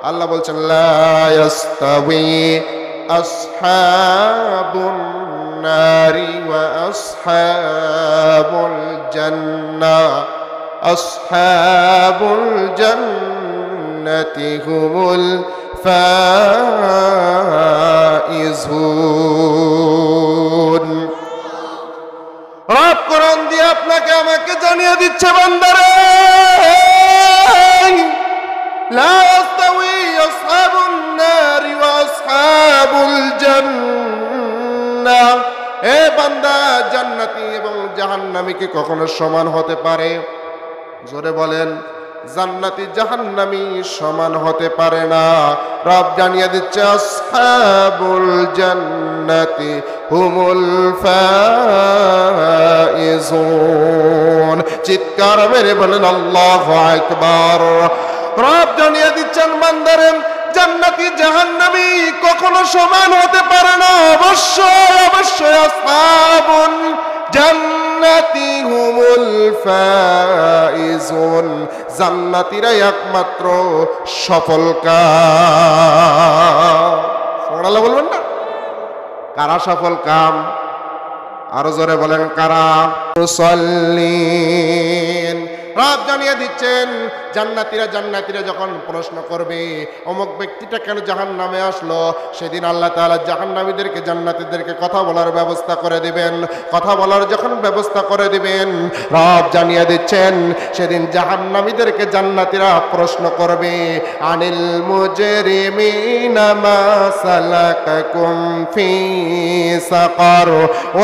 আল্লাহ বলছেন লা ইয়াস্তাবি আসহাবুন নারি ওয়া আসহাবুল জান্নাহ আসহাবুল জান্নাতি হুমুল ফাইজুন। রব কোরআন দিয়ে আপনাকে আমাকে জানিয়ে দিচ্ছে বান্দারে লা ইয়াস্তাওয়ি আসহাবুন নারি ওয়া আসহাবুল জান্নাহ। হে বান্দা, জান্নাতি এবং জাহান্নামী কি কখনো সমান হতে পারে? জোরে বলেন, জান্নাতি জাহান্নামী সমান হতে পারে না। রব জানিয়ে দিচ্ছে আসহাবুল জান্নাতি হুমুল ফাইজুন। চিৎকার মেরে বলেন আল্লাহু আকবার। রব জানিয়ে দিচ্ছেন বান্দারে জান্নাতি জাহান্নামী কখনো সমান হতে পারে না। অবশ্যই অবশ্যই আসহাবুল জান্নাতি হুমুল ফাইজুন, জান্নাতীরাই একমাত্র সফলকাম। সুবহানাল্লাহ বলবেন না? কারা সফল কাম? আরো জোরে বলেন কারা? মুসাল্লিন। রব জানিয়ে দিচ্ছেন জান্নাতীরা যখন প্রশ্ন করবে অমুক ব্যক্তিটা কেন জাহান্নামে আসলো, সেদিন আল্লাহ তাআলা জাহান্নামীদেরকে জান্নাতীদেরকে কথা বলার ব্যবস্থা করে দিবেন। কথা বলার যখন ব্যবস্থা করে দিবেন, রব জানিয়ে দিচ্ছেন সেদিন জাহান্নামীদেরকে জান্নাতীরা প্রশ্ন করবে আনিল মুজরিমিনা মা সালাকাকুম ফি সাকার। ও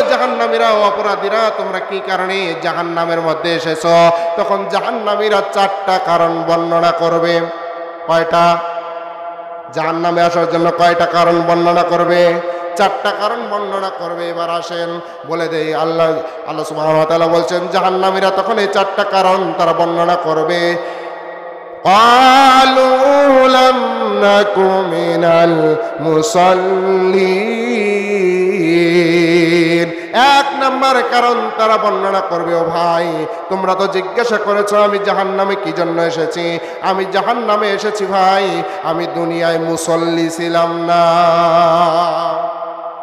জাহান্নামীরা, অপরাধীরা, তোমরা কি কারণে জাহান্নামের মধ্যে এসেছো? তখন জাহান্নামীরা 4টা কারণ বর্ণনা করবে। কয়টা? জাহান্নামে আসার জন্য কয়টা কারণ বর্ণনা করবে? 4টা কারণ বর্ণনা করবে। এবার আসেন বলে দেই, আল্লাহ সুবহানাহু ওয়া তাআলা বলছেন জাহান্নামীরা তখন এই 4টা কারণ তারা বর্ণনা করবে। ক্বালু লাম নাকু মিনাল মুসাল্লিন। 1 নম্বর কারণ তারা বর্ণনা করবে, ও ভাই তোমরা তো জিজ্ঞাসা করেছো আমি জাহান্নামে কি জন্য এসেছি। আমি জাহান্নামে এসেছি ভাই, আমি দুনিয়ায় মুসল্লি ছিলাম না।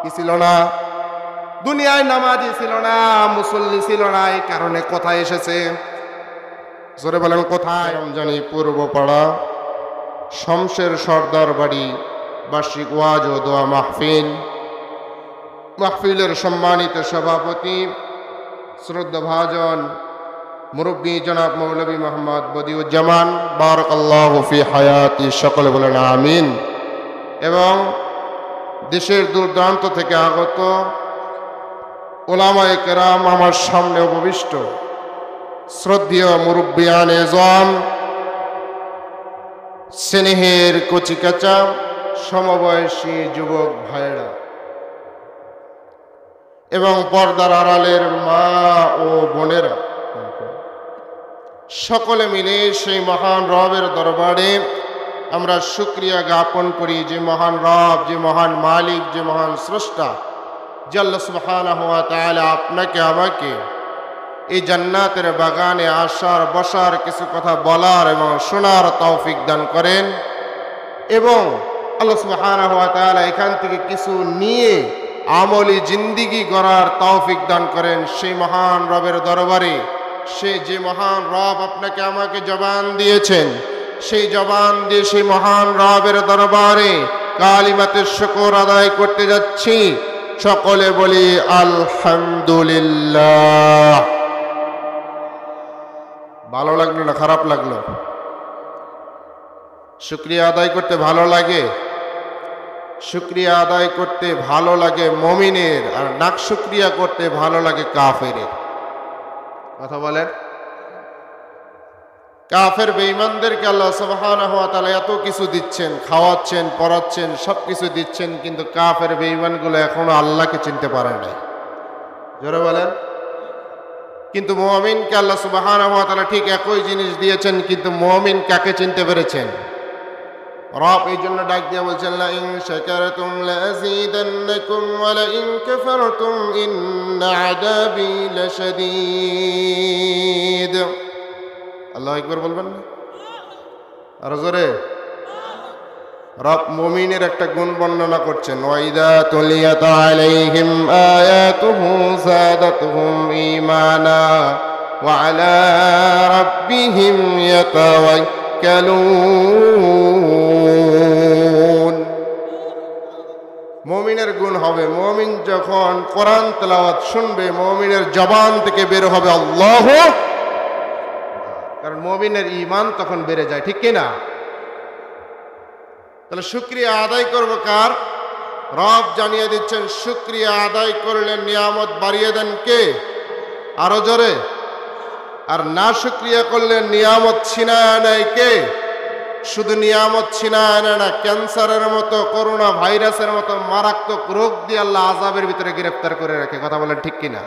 কি ছিল না? দুনিয়ায় নামাজি ছিল না, মুসল্লি ছিল না। এই কারণে কোথায় এসেছে? জোরে বলেন কোথায়? রমজানি পূর্বপাড়া শমশের সর্দার বাড়ি বার্ষিক ওয়াজ ও দোয়া মাহফিলের সম্মানিত সভাপতি শ্রদ্ধাভাজন মুরব্বী জনাব মৌলভী মোহাম্মদ বদিউজ্জামান, বারাকাল্লাহু ফি হায়াতি, সকলে বলেন আমিন। এবং দেশের দূর দূরান্ত থেকে আগত উলামায়ে কেরাম, আমার সামনে উপবিষ্ট শ্রদ্ধেয় মুরব্বিয়ান এজম, স্নেহের কচিকাচা সমবয়সী যুবক ভাইরা এবং পর্দার আড়ালের মা ও বোনেরা, সকলে মিলে সেই মহান রবের দরবারে আমরা শুকরিয়া জ্ঞাপন করি যে মহান রব, যে মহান মালিক, যে মহান স্রষ্টা আল্লাহ সুবহানাহু ওয়া তাআলা আপনাকে আমাকে এই জান্নাতের বাগানে আসার, বসার, কিছু কথা বলার এবং শোনার তৌফিক দান করেন এবং আল্লাহ সুবহানাহু ওয়া তাআলা এখান থেকে কিছু নিয়ে আমলি জিন্দিগি গড়ার তৌফিক দান করেন। সেই মহান রবের দরবারে, সে যে মহান রব আপনাকে আমাকে জবান দিয়েছেন, সেই জবান দিয়ে সেই মহান রবের দরবারে কালিমাতের শুকর আদায় করতে যাচ্ছি। সকলে বলি আলহামদুলিল্লাহ। ভালো লাগলো না খারাপ লাগলো? শুকরিয়া আদায় করতে ভালো লাগে? শুকরিয়া আদায় করতে ভালো লাগে মুমিনের, আর নাক শুকরিয়া করতে ভালো লাগে কাফেরের। কথা বলেন। কাফের বেঈমানদেরকে আল্লাহ সুবহানাহু ওয়া তাআলা এত কিছু দিচ্ছেন, খাওয়াচ্ছেন, পড়াচ্ছেন, সবকিছু দিচ্ছেন, কিন্তু কাফের বেঈমানগুলো এখনো আল্লাহকে চিনতে পারে নাই। জোরে বলেন। কিন্তু মুমিনকে আল্লাহ সুবহানাহু ওয়া তাআলা ঠিক একই জিনিস দিয়েছেন, কিন্তু মুমিন কাকে চিনতে পেরেছেন? রব এই জন্য ডাক দিয়ে বলছেন লা ইন শাকারতুম লাযীদান্নাকুম ওয়া লা ইন কাফারতুম ইন্না আযাবি লাশাদীদ। আল্লাহু আকবার বলবেন না? আর জোরে রব মুমিনের একটা গুণ বর্ণনা করছেন, ওয়াইদা তুলিয়াত আলাইহিম আয়াতুহু যাদাতুহুম ঈমানা ওয়া আলা রাব্বিহিম ইয়াতাওয়াক্কালুন। মুমিনের গুণ হবে, মুমিন যখন কোরআন তেলাওয়াত শুনবে মুমিনের জবান থেকে বের হবে আল্লাহু, কারণ মুমিনের ঈমান তখন বেড়ে যায়, ঠিক কি না? তাহলে শুকরিয়া আদায় করবো কার? রব জানিয়ে দিচ্ছেন শুকরিয়া আদায় করলে নিয়ামত বাড়িয়ে দেন কে? আরো জোরে। আর না শুকরিয়া করলে নিয়ামত ছিনায় নেয় কে? শুধু নিয়ামত ছিনায় আনে না, ক্যান্সারের মতো, করোনা ভাইরাসের মতো মারাত্মক রোগ দিয়ে আল্লাহ আযাবের ভিতরে গ্রেফতার করে রাখে। কথা বলেন ঠিক কিনা?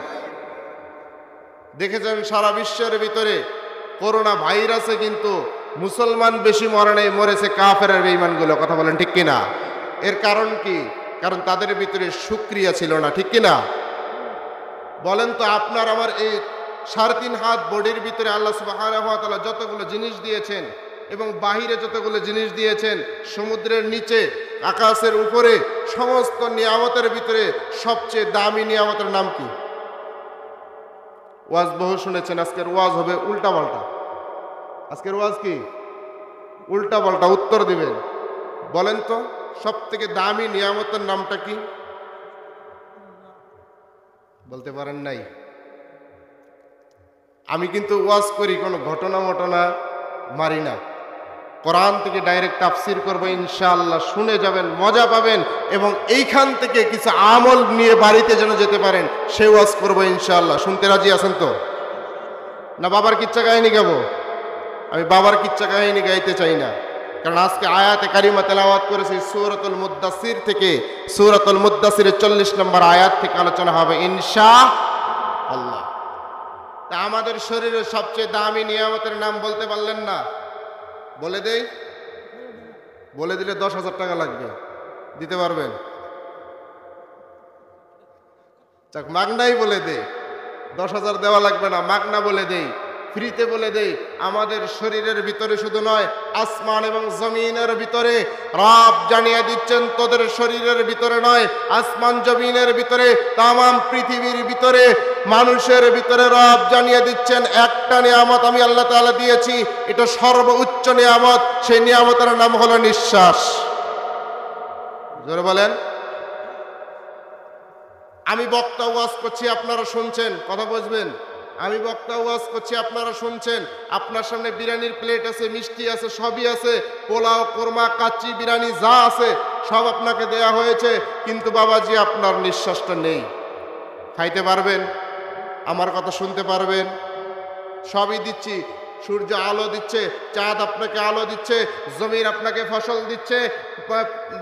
দেখেছেন সারা বিশ্বের ভিতরে করোনা ভাইরাসে কিন্তু মুসলমান বেশি মরে নাই, মরেছে কাফেরের বেঈমানগুলো। কথা বলেন ঠিক কিনা? এর কারণ কি? কারণ তাদের ভিতরে শুকরিয়া ছিল না, ঠিক কিনা? বলেন তো, আপনার আমার এই 3.5 হাত বডির ভিতরে আল্লাহ সুবহানাহু ওয়া তাআলা যতগুলো জিনিস দিয়েছেন এবং বাহিরে যতগুলো জিনিস দিয়েছেন, সমুদ্রের নিচে, আকাশের উপরে, সমস্ত নিয়ামতের ভিতরে সবচেয়ে দামি নিয়ামতের নাম কি? ওয়াজ বহু শুনেছেন, আজকের ওয়াজ হবে উল্টা পাল্টা। আজকের ওয়াজ কি? উল্টা পাল্টা উত্তর দিবেন। বলেন তো, সব থেকে দামি নিয়ামতের নামটা কি? বলতে পারেন নাই? আমি কিন্তু ওয়াজ করি, কোনো ঘটনা মটনা মারি না। কোরআন থেকে ডাইরেক্ট তাফসির করবো ইনশাআল্লাহ, শুনে যাবেন, মজা পাবেন এবং এইখান থেকে কিছু আমল নিয়ে বাড়িতে যেন যেতে পারেন, সে ওয়াজ করবো ইনশাআল্লাহ। শুনতে রাজি আছেন তো? না বাবার কিচ্ছা কাহিনী গাবো? আমি বাবার কিচ্ছা কাহিনী গাইতে চাই না, কারণ আজকে আয়াতে কারিমা তেলাওয়াত করেছি সূরাতুল মুদ্দাসির থেকে। সূরাতুল মুদ্দাসিরের 40 নম্বর আয়াত থেকে আলোচনা হবে ইনশাআল্লাহ। তা আমাদের শরীরের সবচেয়ে দামি নিয়ামতের নাম বলতে পারলেন না? বলে দেই? বলে দিলে 10,000 টাকা লাগবে, দিতে পারবেন? যাক, মাগনাই বলে দেই, 10,000 দেওয়া লাগবে না, মাগনা বলে দেই, ফ্রিতে বলে দেই। আমাদের শরীরের ভিতরে শুধু নয়, আসমান এবং জমিনের ভিতরে রব জানিয়ে দিচ্ছেন, তোদের শরীরের ভিতরে নয়, আসমান জমিনের ভিতরে, তামাম পৃথিবীর ভিতরে, মানুষের ভিতরে রব জানিয়ে দিচ্ছেন একটা নিয়ামত আমি আল্লাহ তাআলা দিয়েছি, এটা সর্বোচ্চ নিয়ামত। সেই নিয়ামতের নাম হলো নিঃশ্বাস। জোরে বলেন। আমি বক্তা ওয়াজ করছি, আপনারা শুনছেন, কথা বুঝবেন। আমি বক্তা ওয়াজ করছি, আপনারা শুনছেন। আপনার সামনে বিরিয়ানির প্লেট আছে, মিষ্টি আছে, সবই আছে, পোলাও, কোরমা, কাচ্চি, বিরিয়ানি যা আছে সব আপনাকে দেয়া হয়েছে, কিন্তু বাবাজি আপনার নিঃশ্বাসটা নেই। খাইতে পারবেন? আমার কথা শুনতে পারবেন? সবই দিচ্ছি। সূর্য আলো দিচ্ছে, চাঁদ আপনাকে আলো দিচ্ছে, জমিন আপনাকে ফসল দিচ্ছে।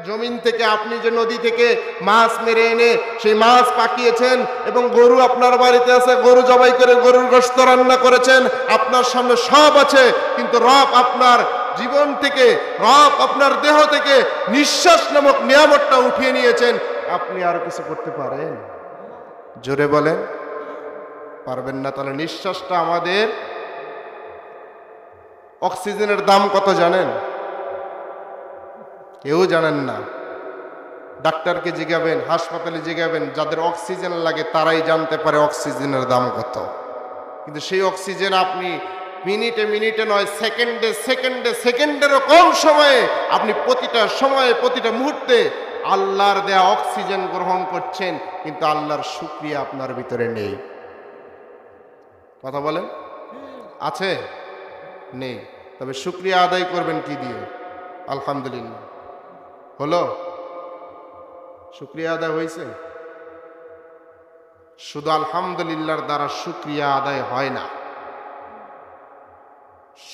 জমিন থেকে আপনি যে নদী থেকে মাছ মেরে এনে সেই মাছ পাকিয়েছেন এবং গরু আপনার বাড়িতে আছে, গরু জবাই করে গরুর গোশত রান্না করেছেন, আপনার সামনে সব আছে, কিন্তু রব আপনার জীবন থেকে, রব আপনার দেহ থেকে নিঃশ্বাস নামক নিয়ামতটা উঠিয়ে নিয়েছেন। আপনি আর কিছু করতে পারেন? জোরে বলেন। পারবেন না। তাহলে নিঃশ্বাসটা আমাদের। অক্সিজেনের দাম কত জানেন? কেউ জানেন না। ডাক্তারকে জিজ্ঞাবেন, হাসপাতালে জিজ্ঞাবেন, যাদের অক্সিজেন লাগে তারাই জানতে পারে অক্সিজেনের দাম কত। কিন্তু সেই অক্সিজেন আপনি মিনিটে মিনিটে নয়, সেকেন্ডে সেকেন্ডে সেকেন্ডেরও কম সময়ে, আপনি প্রতিটা সময়ে, প্রতিটা মুহূর্তে আল্লাহর দেয়া অক্সিজেন গ্রহণ করছেন, কিন্তু আল্লাহর শুকরিয়া আপনার ভিতরে নেই। কথা বলেন, আছে? নেই। তবে শুকরিয়া আদায় করবেন কি দিয়ে? আলহামদুলিল্লাহ। হলো? শুকরিয়া আদায় হয়েছে? শুধু আলহামদুলিল্লাহর দ্বারা শুকরিয়া আদায় হয় না।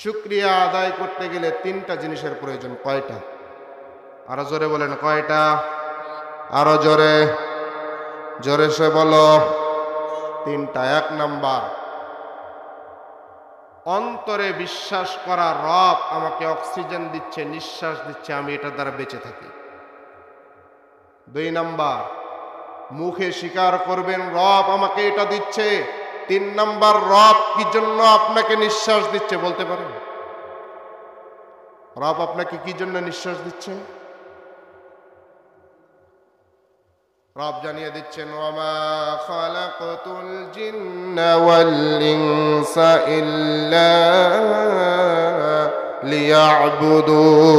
শুকরিয়া আদায় করতে গেলে 3টা জিনিসের প্রয়োজন। কয়টা? আরো জোরে বলেন, কয়টা? আরো জোরে, জোরে সে বলো। 3টা। 1 নাম্বার, অন্তরে বিশ্বাস করা রব আমাকে অক্সিজেন দিচ্ছে, নিঃশ্বাস দিচ্ছে, আমি এটা দ্বারা বেঁচে থাকি। 2 নাম্বার, মুখে স্বীকার করবেন রব আমাকে এটা দিচ্ছে। 3 নাম্বার, রব কি জন্য আপনাকে নিঃশ্বাস দিচ্ছে বলতে পারেন? রব আপনাকে কি জন্য নিঃশ্বাস দিচ্ছেন? রব জানিয়ে দিচ্ছেন, ওয়ামা খালাকতুল জিন্না ওয়াল ইনসা ইল্লা লিয়াবুদুন।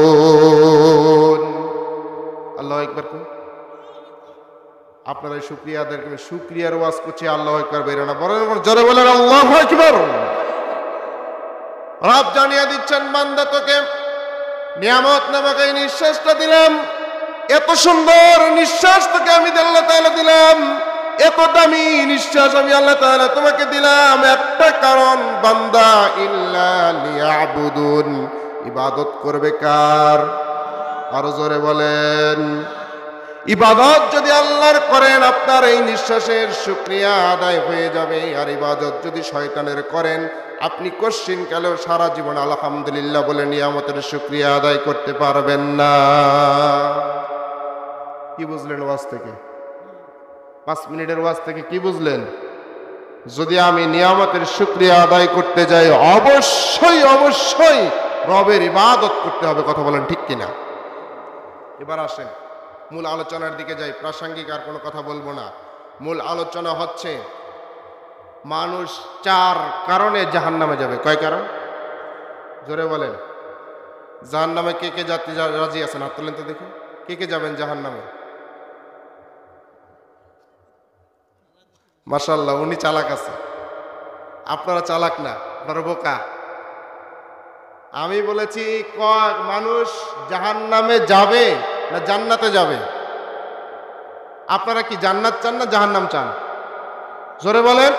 আল্লাহু আকবার। আপনারা শুকরিয়া আদায় করবেন। শুকরিয়ার ওয়াজ করছি, আল্লাহু আকবার বেরো না, বলেন জোরে বলেন আল্লাহু আকবার। রব জানিয়ে দিচ্ছেন, বান্দা তোকে নিয়ামত নামক এই নিঃশ্বাসটা দিলাম, এত সুন্দর নিঃশ্বাস তোকে আমি আল্লাহ তাআলা দিলাম, এত দামি নিঃশ্বাস আমি আল্লাহ তাআলা তোমাকে দিলাম একটা কারণ, বান্দা ইল্লা লিয়াবুদুন, ইবাদত করবে কার? আরো জোরে বলেন। ইবাদত যদি আল্লাহর করেন আপনার এই নিঃশ্বাসের শুকরিয়া আদায় হয়ে যাবে, আর ইবাদত যদি শয়তানের করেন আপনি কশ্চিন কালেও সারা জীবন আলহামদুলিল্লাহ বলে নিয়ামতের শুকরিয়া আদায় করতে পারবেন না। কি বুঝলেন ওয়াজ থেকে? 5 মিনিটের ওয়াজ থেকে কি বুঝলেন? যদি আমি নিয়ামতের শুকরিয়া আদায় করতে যাই অবশ্যই অবশ্যই রবের ইবাদত করতে হবে। কথা বলেন ঠিক কিনা? এবার আসেন মূল আলোচনার দিকে যাই। প্রাসঙ্গিক আর কোনো কথা বলবো না। মূল আলোচনা হচ্ছে মানুষ 4 কারণে জাহান্নামে যাবে। কয় কারণ? জোরে বলেন। জাহান্নামে কে কে যেতে রাজি আছেন? হাত তোলেন তো দেখি। কে কে যাবেন জাহান্নামে? মাশাআল্লাহ, উনি চালাক আছে, আপনারা চালাক না, আপনারা বোকা। আমি বলেছি মানুষ জাহান্নামে যাবে না জান্নাতে যাবে? আপনারা কি জান্নাত চান না জাহান্নাম চান? জোরে বলেন,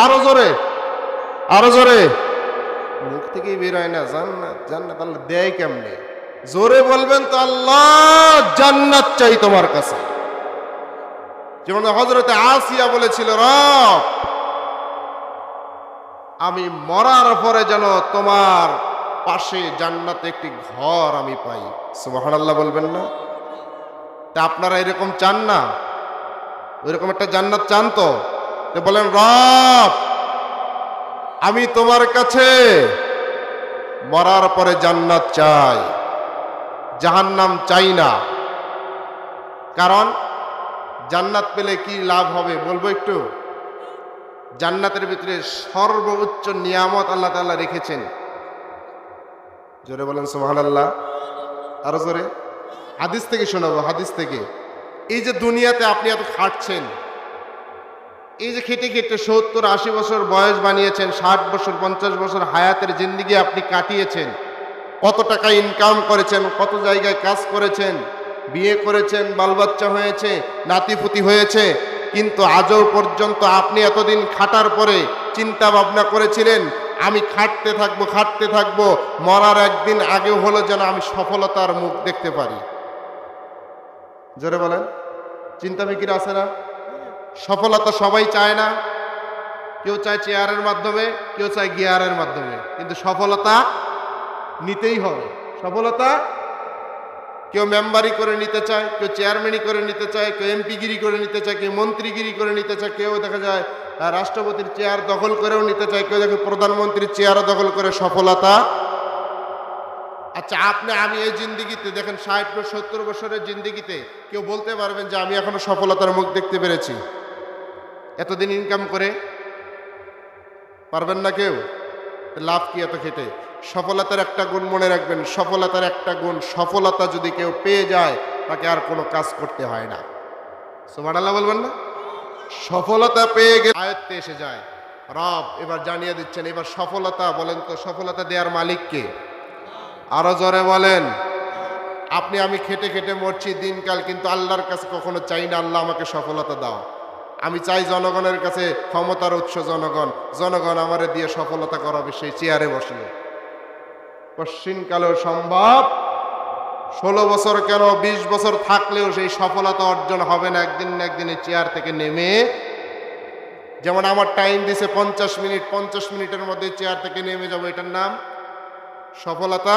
আরো জোরে, আরো জোরে। মুখ থেকেই বের হয় না জান্নাত জান্নাত। আল্লাহ দেয় কেমনে? জোরে বলবেন তো, আল্লাহ জান্নাত চাই তোমার কাছে। যেমন হযরতে আসিয়া বলেছিল, রব আমি মরার পরে যেন তোমার পাশে জান্নাতে একটি ঘর আমি পাই। সুবহানাল্লাহ বলবেন না? তা আপনারা এরকম চান না? ওইরকম একটা জান্নাত চান তো? বলেন, রব আমি তোমার কাছে মরার পরে জান্নাত চাই, জাহান্নাম চাই না। কারণ জান্নাত পেলে কি লাভ হবে বলবো একটু। জান্নাতের ভিতরে সর্বোচ্চ নিয়ামত আল্লাহ তাআলা রেখেছেন। জোরে বলেন সুবহানাল্লাহ, আরো জোরে। হাদিস থেকে শোনাবো, হাদিস থেকে। এই যে দুনিয়াতে আপনি এত খাটছেন, এই যে খেটে খেটে 70-80 বছর বয়স বানিয়েছেন, 60 বছর 50 বছর হায়াতের জিন্দেগি আপনি কাটিয়েছেন, কত টাকা ইনকাম করেছেন, কত জায়গায় কাজ করেছেন, বিয়ে করেছেন, বাল বাচ্চা হয়েছে, নাতিপুতি হয়েছে, কিন্তু আজও পর্যন্ত আপনি এতদিন খাটার পরে চিন্তা ভাবনা করেছিলেন আমি খাটতে থাকবো খাটতে থাকবো, মরার একদিন আগেও হলো যেন আমি সফলতার মুখ দেখতে পারি। জোরে বলেন, চিন্তা ফিকির আছে না? সফলতা সবাই চায় না। কেউ চায় চেয়ারের মাধ্যমে, কেউ চায় গিয়ারের মাধ্যমে, কিন্তু সফলতা নিতেই হবে। সফলতা কেউ মেম্বারি করে নিতে চায়, কেউ চেয়ারম্যানই করে নিতে চায়, কেউ এমপিগিরি করে নিতে চায়, কেউ মন্ত্রীগিরি করে নিতে চায়, কেউ দেখা যায় রাষ্ট্রপতির চেয়ার দখল করেও নিতে চায়, কেউ দেখে প্রধানমন্ত্রীর চেয়ারও দখল করে। সফলতা। আচ্ছা আমি এই জিন্দিগিতে দেখেন 60-70 বছরের জিন্দিগিতে কেউ বলতে পারবেন যে আমি এখনো সফলতার মুখ দেখতে পেরেছি এতদিন ইনকাম করে? পারবেন না কেউ। লাভ কি এত খেটে? সফলতার একটা গুণ মনে রাখবেন, সফলতার একটা গুণ, সফলতা যদি কেউ পেয়ে যায় তাকে আর কোনো কাজ করতে হয় না। সুবহানাল্লাহ বলবেন না? সফলতা পেয়ে গেলে আয়ত্তে এসে যায়। রব এবার জানিয়ে দিচ্ছেন, এবার সফলতা বলেন তো, সফলতা দেওয়ার মালিক কে? আরো জোরে বলেন। আমি খেটে খেটে মরছি দিনকাল, কিন্তু আল্লাহর কাছে কখনো চাই না আল্লাহ আমাকে সফলতা দাও। আমি চাই জনগণের কাছে ক্ষমতার উৎস জনগণ, জনগণ আমারে দিয়ে সফলতা করাবে সেই চেয়ারে বসিয়ে। কশ্চিনকালেও সম্ভব। 16 বছর কেন 20 বছর থাকলেও সেই সফলতা অর্জন হবে না একদিন না একদিন এই চেয়ার থেকে নেমে। যেমন আমার টাইম দিছে 50 মিনিট, 50 মিনিটের মধ্যে চেয়ার থেকে নেমে যাবো, এটার নাম সফলতা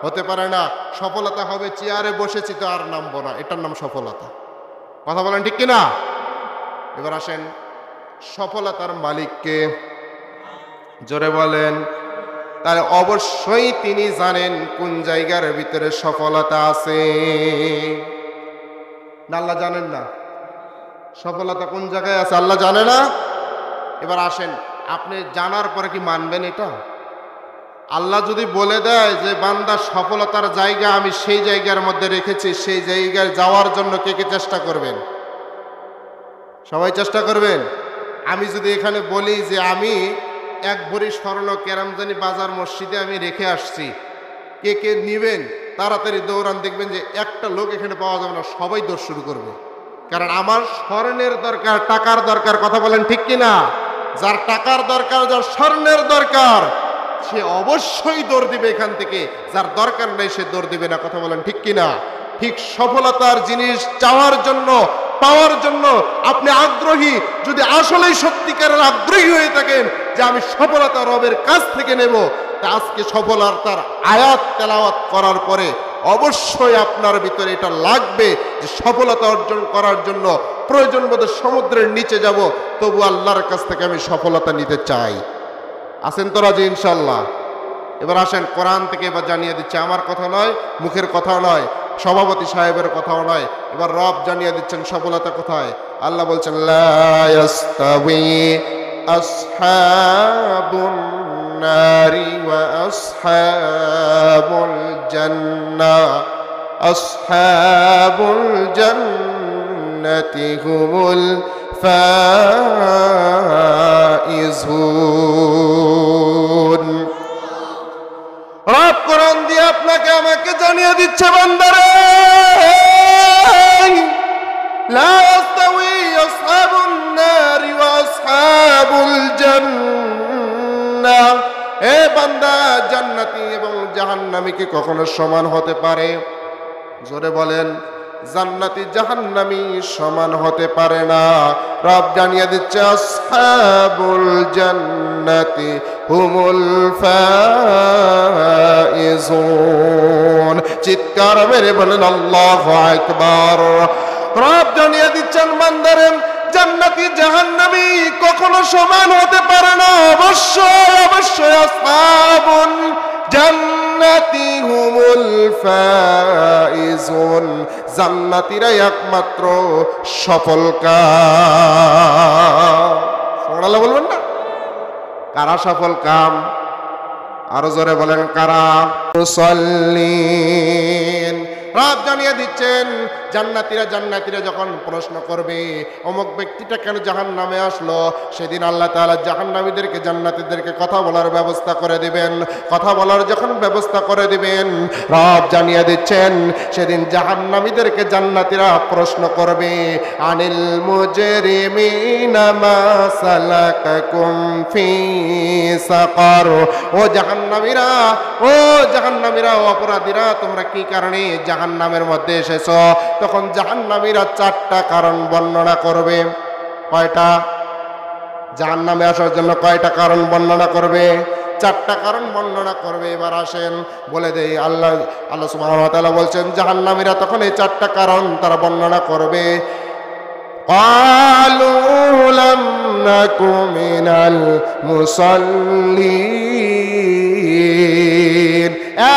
হতে পারে না। সফলতা হবে চেয়ারে বসেছি তো আর নামবো না, এটার নাম সফলতা। কথা বলেন ঠিক কিনা? এবার আসেন, সফলতার মালিককে? জোরে বলেন। তাহলে অবশ্যই তিনি জানেন কোন জায়গার ভিতরে সফলতা আছে। না আল্লাহ জানেন না? সফলতা কোন জায়গায় আছে আল্লাহ জানে না? এবার আসেন, আপনি জানার পরে কি মানবেন এটা? আল্লাহ যদি বলে দেয় যে বান্দা সফলতার জায়গা আমি সেই জায়গার মধ্যে রেখেছি, সেই জায়গায় যাওয়ার জন্য কে কে চেষ্টা করবেন? সবাই চেষ্টা করবেন। আমি যদি এখানে বলি যে আমি এক ভরি স্বর্ণ কেরামজানি বাজার মসজিদে আমি রেখে আসছি, কে কে নিবেন? তাড়াতাড়ি দৌড়ান, দেখবেন যে একটা লোক এখানে পাওয়া যাবে না, সবাই দৌড় শুরু করবে। কারণ আমার স্বর্ণের দরকার, টাকার দরকার। কথা বলেন ঠিক কিনা? যার টাকার দরকার, যার স্বর্ণের দরকার, সে অবশ্যই দৌড় দিবে এখান থেকে। যার দরকার নেই সে দৌড় দিবে না। কথা বলেন ঠিক কিনা? ঠিক সফলতার জিনিস চাওয়ার জন্য, পাওয়ার জন্য আপনি আগ্রহী, যদি আসলেই সত্যিকারের আগ্রহী হয়ে থাকেন যে আমি সফলতা রবের কাছ থেকে নেব, তা আজকে সফলতার আয়াত তেলাওয়াত করার পরে অবশ্যই আপনার ভিতরে এটা লাগবে যে সফলতা অর্জন করার জন্য প্রয়োজন বোধে সমুদ্রের নিচে যাব, তবু আল্লাহর কাছ থেকে আমি সফলতা নিতে চাই। আছেন তো রাজি ইনশাল্লাহ? এবার আসেন, কোরআন থেকে এবার জানিয়ে দিচ্ছে, আমার কথা নয়, মুখের কথা নয়, সভাপতি সাহেবের কথাও নয়। এবার রব জানিয়ে দিচ্ছেন সফলতা কোথায়। আল্লাহ বলছেন, লা ইয়াস্তাবি আসহাবুন নারি ওয়া আসহাবুল জান্নাহ, আসহাবুল জান্নাতি হুমুল ফাইজুন। রব কোরআন দিয়ে আপনাকে আমাকে জানিয়ে দিচ্ছে, বান্দারে, লা ইয়াস্তাওয়ি আসহাবুন নারি ওয়া আসহাবুল জান্নাহ। হে বান্দা, জান্নাতি এবং জাহান্নামী কি কখনো সমান হতে পারে? জোরে বলেন, জান্নাতি জাহান্নামী সমান হতে পারে না। রব জানিয়ে দিচ্ছে, আসহাবুল জান্নাতি হুমুল ফাইজুন। চিৎকার মেরে বলেন আল্লাহু আকবার। রব জানিয়ে দিচ্ছেন, বান্দারে, জান্নাতি জাহান্নামী কখনো সমান হতে পারে না। অবশ্যই অবশ্যই আসহাবুল জান্নাতি হুমুল ফাইজুন, জান্নাতীরাই একমাত্র সফল কাম। সুবহানাল্লাহ বলবেন না? কারা সফল কাম? আরো জোরে বলেন, কারা? মুসাল্লিন। রব জানিয়ে দিচ্ছেন, জান্নাতীরা যখন প্রশ্ন করবে অমুক ব্যক্তিটা কেন জাহান্নামে আসলো, সেদিন আল্লাহ তাআলা জাহান্নামীদেরকে জান্নাতীদেরকে কথা বলার ব্যবস্থা করে দিবেন। কথা বলার যখন ব্যবস্থা করে দিবেন, রব জানিয়ে দিচ্ছেন, সেদিন জাহান্নামীদেরকে জান্নাতীরা প্রশ্ন করবে, আনিল মুজরিমিনা মা সালাকাকুম ফি সাকার। ও জাহান্নামীরা, ও জাহান্নামীরা, অপরাধীরা, তোমরা কি কারণে জাহান্নামের মধ্যে এসেছো? তখন জাহান্নামীরা 4টা কারণ বর্ণনা করবে। কয়টা? জাহান্নামে আসার জন্য কয়টা কারণ বর্ণনা করবে? 4টা কারণ বর্ণনা করবে। এবার আসেন বলে দেই, আল্লাহ সুবহানাহু ওয়া তাআলা বলছেন, জাহান্নামীরা তখন এই 4টা কারণ তারা বর্ণনা করবে। ক্বালু লাম নাকু মিনাল মুসাল্লিন।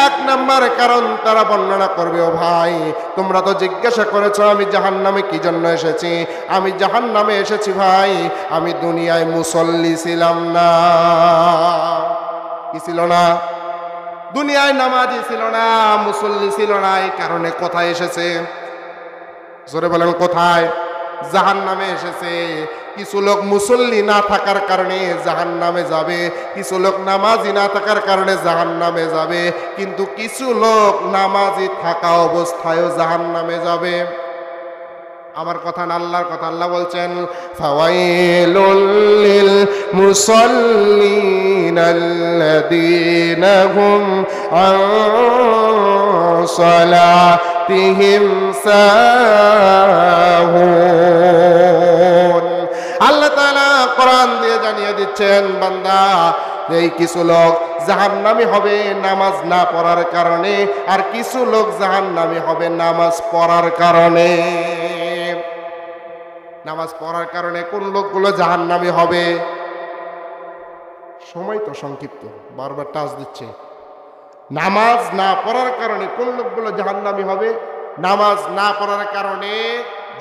1 নম্বর কারণ তারা বর্ণনা করবে, ও ভাই, তোমরা তো জিজ্ঞাসা করেছো আমি জাহান্নামে কি জন্য এসেছি। আমি জাহান্নামে এসেছি ভাই, আমি দুনিয়ায় মুসল্লি ছিলাম না। কি ছিল না? দুনিয়ায় নামাজি ছিল না, মুসল্লি ছিল না। এই কারণে কোথায় এসেছে? জোরে বলেন, কোথায়? জাহান্নামে এসেছে। কিছু লোক মুসল্লি না থাকার কারণে জাহান্নামে যাবে, কিছু লোক নামাজি না থাকার কারণে জাহান্নামে যাবে, কিন্তু কিছু লোক নামাজি থাকা অবস্থায়ও জাহান্নামে যাবে। আমার কথা না আল্লাহর কথা। আল্লাহ বলছেন, ফাওয়াইলুল লিল মুসাল্লিন আল্লাযীনা হুম আন সালাতিহিম সাহুন। আল্লাহ তাআলা কোরআন দিয়ে জানিয়ে দিচ্ছেন, বান্দা, এই কিছু লোক জাহান্নামী হবে নামাজ না পড়ার কারণে, আর কিছু লোক জাহান্নামী হবে নামাজ পড়ার কারণে। নামাজ পড়ার কারণে কোন লোকগুলো জাহান্নামী হবে? সময় তো সংক্ষিপ্ত, বারবার টাচ দিচ্ছে। নামাজ না পড়ার কারণে কোন লোকগুলো জাহান্নামী হবে? নামাজ না পড়ার কারণে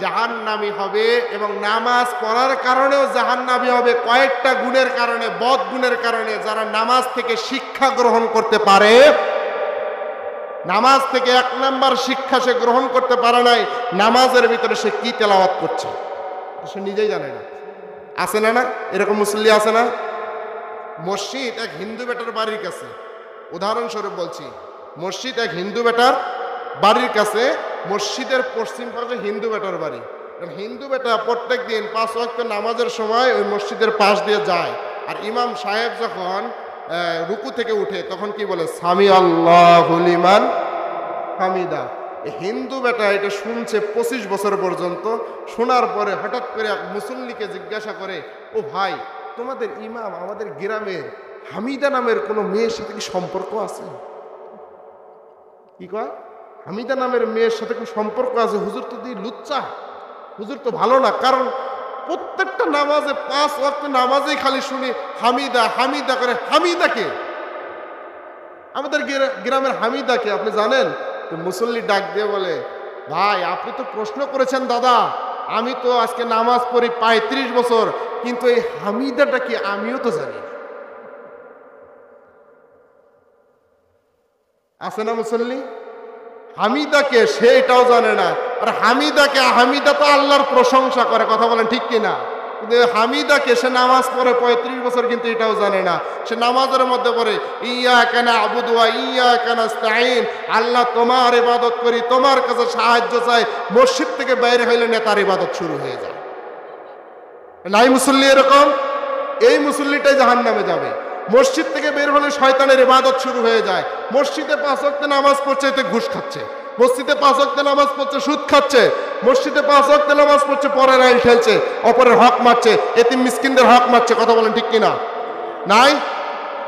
জাহান্নামী হবে, এবং নামাজ পড়ার কারণেও জাহান্নামী হবে কয়েকটা গুণের কারণে, বদ গুণের কারণে। যারা নামাজ থেকে শিক্ষা গ্রহণ করতে পারে, নামাজ থেকে 1 নাম্বার শিক্ষা সে গ্রহণ করতে পারে নাই, নামাজের ভিতরে সে কি তেলাওয়াত করছে সে নিজেই জানে না। আছে না? এরকম মুসল্লি আছে না? মসজিদ এক হিন্দু বেটার বাড়ির কাছে, উদাহরণস্বরূপ বলছি, মসজিদ এক হিন্দু বেটার বাড়ির কাছে, মসজিদের পশ্চিম পাশে হিন্দু বেটার বাড়ি। হিন্দু বেটা প্রত্যেক দিন 5 ওয়াক্ত নামাজের সময় ওই মসজিদের পাশ দিয়ে যায়, আর ইমাম সাহেব যখন রুকু থেকে উঠে তখন কি বলে? সামি আল্লাহু লিমান হামিদা। হিন্দু বেটা এটা শুনছে 25 বছর পর্যন্ত। শোনার পরে হঠাৎ করে এক মুসল্লিকে জিজ্ঞাসা করে, ও ভাই, তোমাদের ইমাম আমাদের গ্রামের হামিদা নামের কোনো মেয়ের সাথে কি সম্পর্ক আছে? কি কয়? হামিদা নামের মেয়ের সাথে কি সম্পর্ক আছে? হুজুর তো দিয়ে লুচ্চা, হুজুর তো ভালো না। কারণ প্রত্যেকটা নামাজে 5 ওয়াক্ত নামাজেই খালি শুনি হামিদা হামিদা করে। হামিদাকে, আমাদের গ্রামের হামিদাকে আপনি জানেন? তো মুসল্লি ডাক দিয়ে বলে, ভাই আপনি তো প্রশ্ন করেছেন দাদা, আমি তো আজকে নামাজ পড়ি 35 বছর, কিন্তু এই হামিদাটা কি আমিও তো জানি না। আছে না মুসল্লি? হামিদাকে সে এটাও জানে না। আর হামিদাকে, হামিদা তো আল্লাহর প্রশংসা করে, কথা বলেন ঠিক কিনা? কিন্তু হামিদাকে সে নামাজ পড়ে 35 বছর, কিন্তু এটাও জানে না। সে নামাজের মধ্যে পড়ে ইয়াকা না'বুদু ওয়া ইয়াকা নাস্তাঈন, আল্লাহ তোমার ইবাদত করি, তোমার কাছে সাহায্য চাই। মসজিদ থেকে বাইরে হইলে নেতার ইবাদত শুরু হয়ে যায়। নাই মুসল্লি এরকম? এই মুসল্লিটাই জাহান্নামে যাবে। মসজিদ থেকে বের হলে শয়তানের ইবাদত শুরু হয়ে যায়। মসজিদে 5 ওয়াক্ত নামাজ পড়ছে, এতে ঘুষ খাচ্ছে। মসজিদে 5 ওয়াক্ত নামাজ পড়ছে, সুদ খাচ্ছে। মসজিদে 5 ওয়াক্ত নামাজ পড়ছে, পরের আইন খেলছে, অপরের হক মারছে, এতিম মিসকিনদের হক মারছে। কথা বলেন ঠিক কিনা? নাই?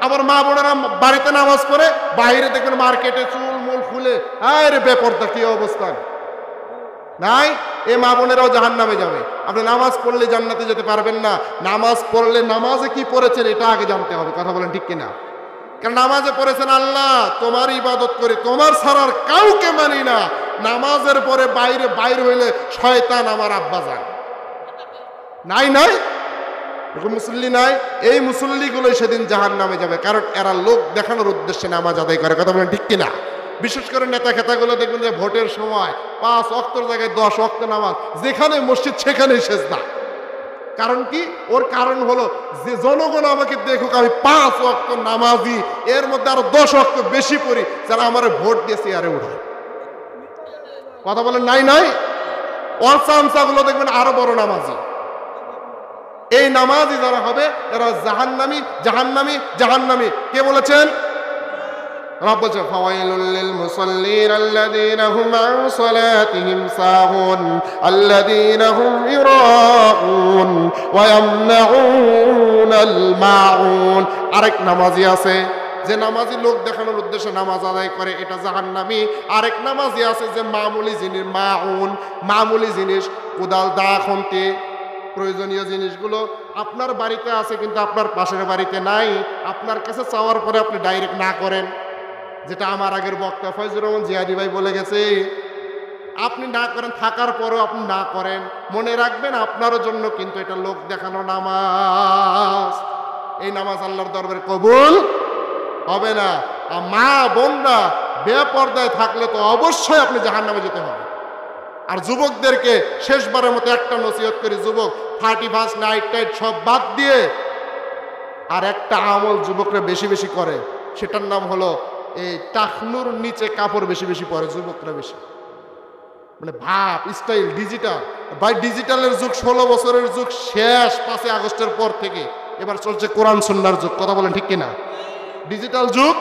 আবার মা বোনেরা বাড়িতে নামাজ পড়ে, বাইরে দেখবেন মার্কেটে চুল মুল খুলে, আরে বেপরদা কি অবস্থা। নাই? এ মা বোনেরাও জাহান্নামে যাবে। আপনি নামাজ পড়লে জান্নাতে যেতে পারবেন না। নামাজ পড়লে নামাজে কি পড়েছেন এটা আগে জানতে হবে। কথা বলেন ঠিক কিনা? কারণ নামাজে পড়েছেন আল্লাহ তোমার ইবাদত করি, তোমার ছাড়ার কাউকে মানি না। নামাজের পরে বাইরে হইলে শয়তান আমার আব্বা যান। নাই? নাই এরকম মুসল্লি নাই? এই মুসল্লিগুলোই সেদিন জাহান্নামে যাবে, কারণ এরা লোক দেখানোর উদ্দেশ্যে নামাজ আদায় করে। কথা বলেন ঠিক কিনা? বিশেষ করে নেতা খেতাগুলো দেখবেন যে ভোটের সময় 5 ওয়াক্তের জায়গায় 10 ওয়াক্ত নামাজ, যেখানে মসজিদ সেখানেই সেজদা। কারণ কি? ওর কারণ হলো যে জনগণ আমাকে দেখুক আমি 5 ওয়াক্ত নামাজি, এর মধ্যে আরো 10 ওয়াক্ত বেশি পড়ি, যারা আমার ভোট দিয়ে চেয়ারে উঠায়। কথা বলেন নাই? নাই? অচামচাগুলো দেখবেন আরো বড় নামাজি। এই নামাজি যারা হবে এরা জাহান্নামী, জাহান্নামী, জাহান্নামী। কে বলেছেন? রব বলছে ফাওয়াইলুল লিল মুসাল্লিন আল্লাযীনা হুম আন সালাতিহিম সাহুন আল্লাযীনা হুম ইরাউন ওয়া ইয়ামনাউনাল মাউন। আরেক নামাজি আছে যে নামাজি লোক দেখানোর উদ্দেশ্যে নামাজ আদায় করে, এটা জাহান্নামী। আরেক নামাজি আছে যে মামুলি জিনিস, মাউন, মামুলি জিনিস, কোদাল, দা, খুন্তি, প্রয়োজনীয় জিনিসগুলো আপনার বাড়িতে আছে কিন্তু আপনার পাশের বাড়িতে নাই। আপনার কাছে চাওয়ার পরে আপনি ডাইরেক্ট না করেন, যেটা আমার আগের বক্তা ফয়জুর রহমান জিহাদি ভাই বলে গেছে। আপনি না করেন, থাকার পরেও আপনি না করেন, মনে রাখবেন আপনার জন্য কিন্তু এটা লোক দেখানো নামাজ। এই নামাজ আল্লাহর দরবারে কবুল হবে না। আর মা বোনরা বেপর্দায় থাকলে তো অবশ্যই আপনি জাহান্নামে যেতে হবে। আর যুবকদেরকে শেষবারের মতো একটা নসিহত করি, যুবক 31 নাইট টাইট সব বাদ দিয়ে আর একটা আমল যুবকরা বেশি বেশি করে, সেটার নাম হলো এই টাকনুর নিচে কাপড় বেশি বেশি পরে যুবকরা বেশি। মানে ভাব স্টাইল ডিজিটাল, ভাই ডিজিটালের যুগ 16 বছরের যুগ শেষ 5 আগস্টের পর থেকে, এবার চলছে কোরআন সুন্নাহর যুগ। কথা বলেন ঠিক কিনা? ডিজিটাল যুগ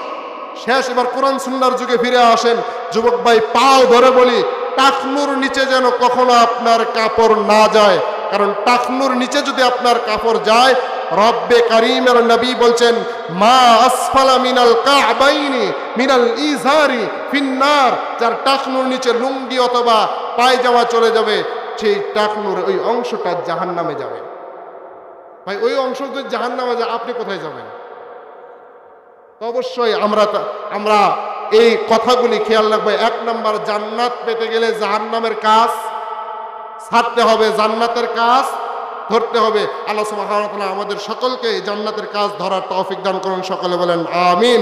শেষ, এবার কোরআন সুন্নাহর যুগে ফিরে আসেন। যুবক ভাই পাও ধরে বলি, টাকনুর নিচে যেন কখনো আপনার কাপড় না যায়, কারণ টাকনুর নিচে যদি আপনার কাপড় যায়, রব্বে কারীমের নবী বলছেন মা আসফালা মিনাল কা'বাইনি মিনাল ইজারি ফিন্নার। যার টাকনুর নিচে লুঙ্গি অথবা পায়জামা চলে যাবে, সেই টাকনুর ওই অংশটা জাহান্নামে যাবে। ভাই ওই অংশ যদি জাহান্নামে যায়, আপনি কোথায় যাবেন? তো অবশ্যই আমরা এই কথাগুলি খেয়াল রাখবো। 1 নম্বর, জান্নাত পেতে গেলে জাহান্নামের কাজ ছাড়তে হবে, জান্নাতের কাজ ধরতে হবে। আল্লাহ সুবহানাহু ওয়া তাআলা আমাদের সকলকে জান্নাতের কাজ ধরার তৌফিক দান করুন। সকলে বলেন আমিন।